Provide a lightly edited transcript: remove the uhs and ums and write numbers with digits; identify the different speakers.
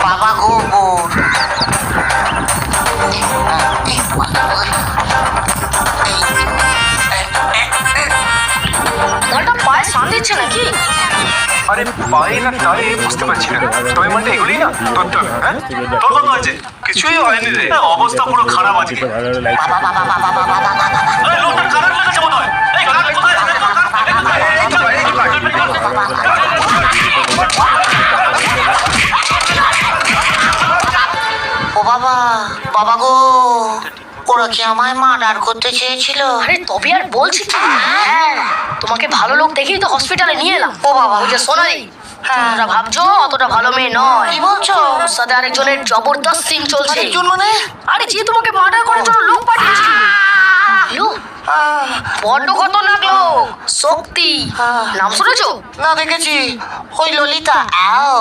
Speaker 1: বাবা গোবর।
Speaker 2: মালটা পায়ে সান দিচ্ছে নাকি?
Speaker 3: আরে পায়ে না তালে বুঝতে পারছি না, তবে মালটা এগুলোই না ধরতে হবে। হ্যাঁ, তোর কত হয়েছে? কিছুই হয়নি রে, অবস্থা পুরো খারাপ আজকে।
Speaker 1: বাবা বাবা বাবা বাবা বাবা
Speaker 3: আরে লোকটা কারেন্ট লেগেছে মনে হয়। এই কারেন্ট কোথায়?
Speaker 1: ও বাবা, বাবা গো, ওরা কি আমায় মার্ডার করতে চেয়েছিল?
Speaker 2: আরে তবে আর বলছি কি? হ্যাঁ, তোমাকে ভালো লোক দেখেই তো হসপিটালে নিয়ে এলাম।
Speaker 1: ও বাবা।
Speaker 2: ওই যে সোনালি,
Speaker 1: হ্যাঁ।
Speaker 2: তোমরা ভাবছো অতটা ভালো মেয়ে নয়।
Speaker 1: কি বলছো?
Speaker 2: ওর সাথে আরেকজনের জবরদস্ত সিন চলছে।
Speaker 1: আরেকজন মানে?
Speaker 2: আরে যে তোমাকে মার্ডার করার জন্য লোক পাঠিয়েছিল। লোক? বড্ড খতরনাক লোক, শক্তি। নাম শুনেছো?
Speaker 1: না, দেখেছি ওই ললিতা। আও,